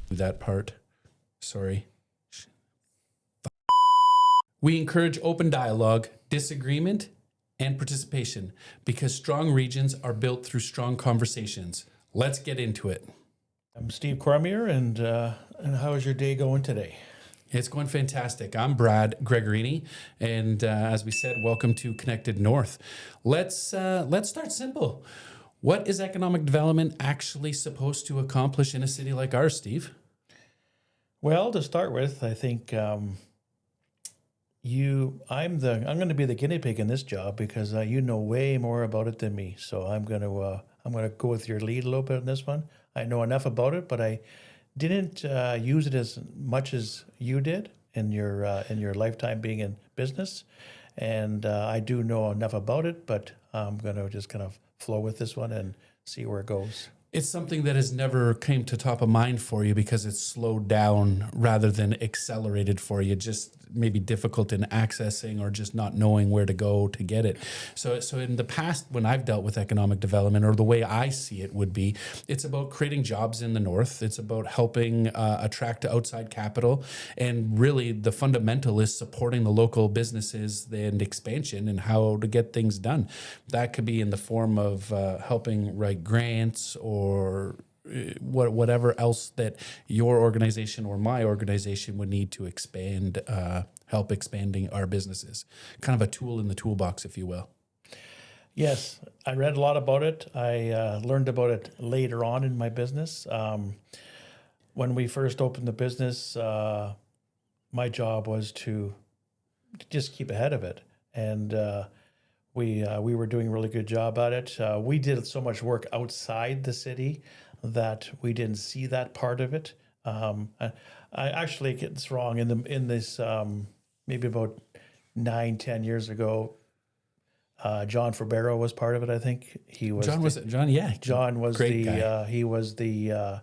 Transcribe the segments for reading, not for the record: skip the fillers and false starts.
that part. Sorry. We encourage open dialogue, disagreement, and participation because strong regions are built through strong conversations. Let's get into it. I'm Steve Cormier, and how is your day going today? It's going fantastic. I'm Brad Gregorini, and as we said, welcome to Connected North. Let's start simple. What is economic development actually supposed to accomplish in a city like ours, Steve? Well, to start with, I think I'm going to be the guinea pig in this job because you know way more about it than me. So I'm going to go with your lead a little bit on this one. I know enough about it, but I didn't use it as much as you did in your lifetime being in business, and I do know enough about it. But I'm going to just kind of flow with this one and see where it goes. It's something that has never came to top of mind for you because it's slowed down rather than accelerated for you, just maybe difficult in accessing or just not knowing where to go to get it. So in the past, when I've dealt with economic development, or the way I see it would be, it's about creating jobs in the north. It's about helping attract outside capital. And really the fundamental is supporting the local businesses and expansion and how to get things done. That could be in the form of helping write grants or whatever else that your organization or my organization would need to expand, help expanding our businesses. Kind of a tool in the toolbox, if you will. Yes, I read a lot about it. I learned about it later on in my business. When we first opened the business, my job was to just keep ahead of it. And we were doing a really good job at it. We did so much work outside the city that we didn't see that part of it. I actually get this wrong. In this maybe about 9-10 years ago, John Fabero was part of it. I think he was. John was great the guy. He was the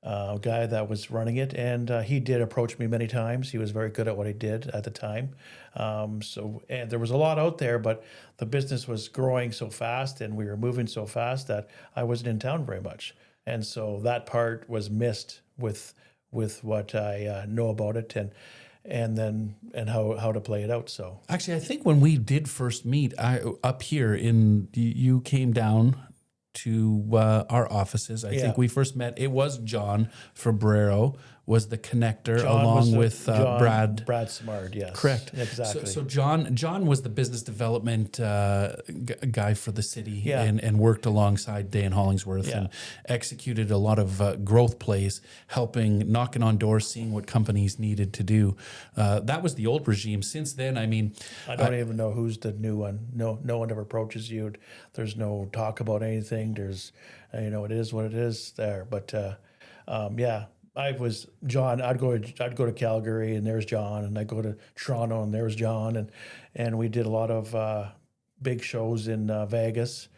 guy that was running it, and he did approach me many times. He was very good at what he did at the time. And there was a lot out there, but the business was growing so fast and we were moving so fast that I wasn't in town very much. And so that part was missed with what I know about it and how to play it out. So Actually, I think when we did first meet up here you came down to our offices. I think we first met. It was John Fabrero was the connector with Brad Smart. Yes, correct, exactly. So John was the business development guy for the city, and worked alongside Dan Hollingsworth and executed a lot of growth plays, knocking on doors, seeing what companies needed to do. That was the old regime. Since then, I mean, I don't even know who's the new one. No one ever approaches you. There's no talk about anything. There's, it is what it is there. But I was John. I'd go to Calgary and there's John, and I go to Toronto and there's John, and we did a lot of big shows in Vegas.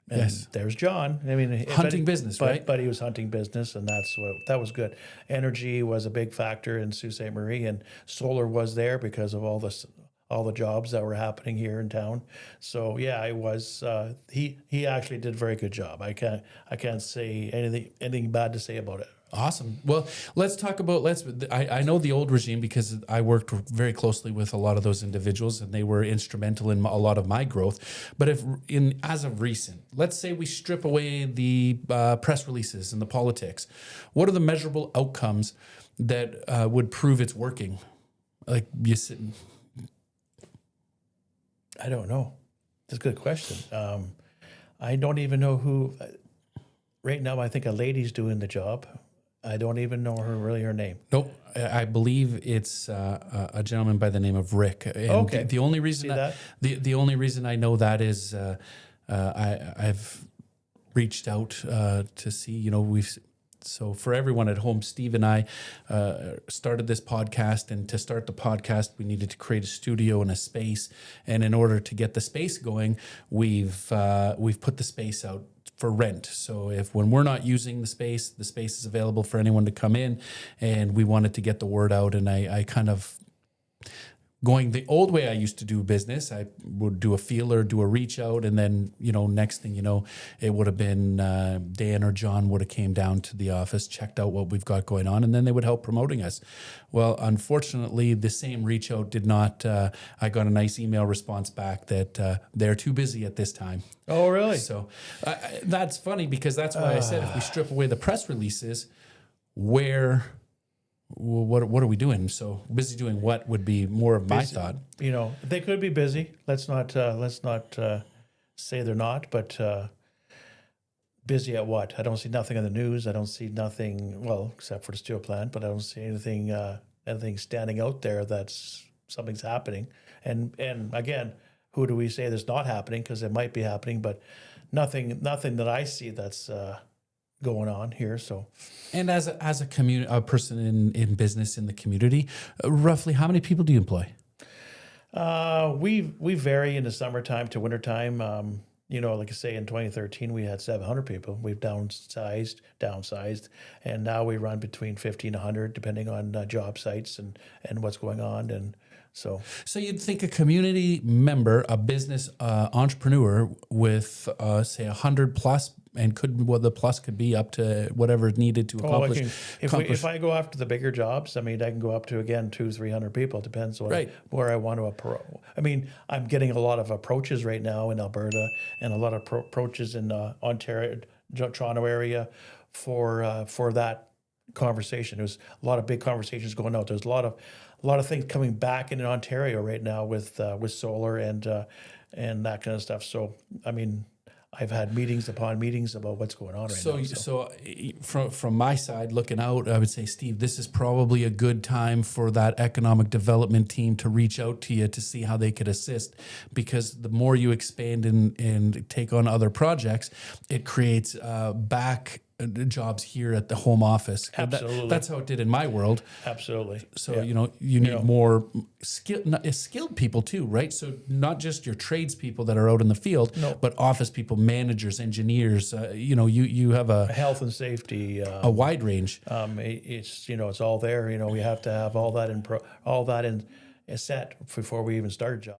And there's John. I mean, hunting business, right? But he was hunting business, and that was good. Energy was a big factor in Sault Ste. Marie, and solar was there because of all the jobs that were happening here in town. So yeah, it was. He actually did a very good job. I can't say anything bad to say about it. Awesome. Well, let's talk about, I know the old regime because I worked very closely with a lot of those individuals and they were instrumental in a lot of my growth. But as of recent, let's say we strip away the press releases and the politics, what are the measurable outcomes that would prove it's working? Like you said, I don't know. That's a good question. I don't even know who, right now I think a lady's doing the job. I don't even know her name. Nope. I believe it's a gentleman by the name of Rick. And okay. The only reason the only reason I know that is I've reached out to see. So for everyone at home, Steve and I started this podcast, and to start the podcast, we needed to create a studio and a space. And in order to get the space going, we've put the space out for rent. So when we're not using the space is available for anyone to come in, and we wanted to get the word out. And I kind of going the old way I used to do business. I would do a feeler, do a reach out, and then, next thing you know, it would have been Dan or John would have came down to the office, checked out what we've got going on, and then they would help promoting us. Well, unfortunately, the same reach out did not. I got a nice email response back that they're too busy at this time. Oh, really? So that's funny, because that's why I said if we strip away the press releases, what are we doing? So busy doing what would be more of my thought. They could be busy. Let's not say they're not, but busy at what? I don't see nothing in the news. I don't see nothing, well, except for the steel plant, but I don't see anything standing out there that's something's happening. And again, who do we say that's not happening? Because it might be happening, but nothing that I see that's going on here. So, and as a person in business in the community, roughly how many people do you employ? We vary in the summertime to wintertime. Like I say, in 2013 we had 700 people. We've downsized, and now we run between 50 and 100, depending on job sites and what's going on. And so you'd think a community member, a business entrepreneur with say 100 plus, and the plus could be up to whatever is needed to accomplish. If I go after the bigger jobs, I can go up to, again, 200-300 people. It depends on where I want to approach. I'm getting a lot of approaches right now in Alberta, and a lot of approaches in Ontario, Toronto area for that conversation. There's a lot of big conversations going out. There's a lot of things coming back in Ontario right now with solar and that kind of stuff. So I've had meetings upon meetings about what's going on right now. So from my side looking out, I would say, Steve, this is probably a good time for that economic development team to reach out to you to see how they could assist, because the more you expand and take on other projects, it creates back jobs here at the home office. Absolutely. That's how it did in my world. Absolutely. So, you need more skilled people too, right? So not just your tradespeople that are out in the field, but office people, managers, engineers, you have a health and safety, a wide range. It's all there. We have to have all that in set before we even start a job.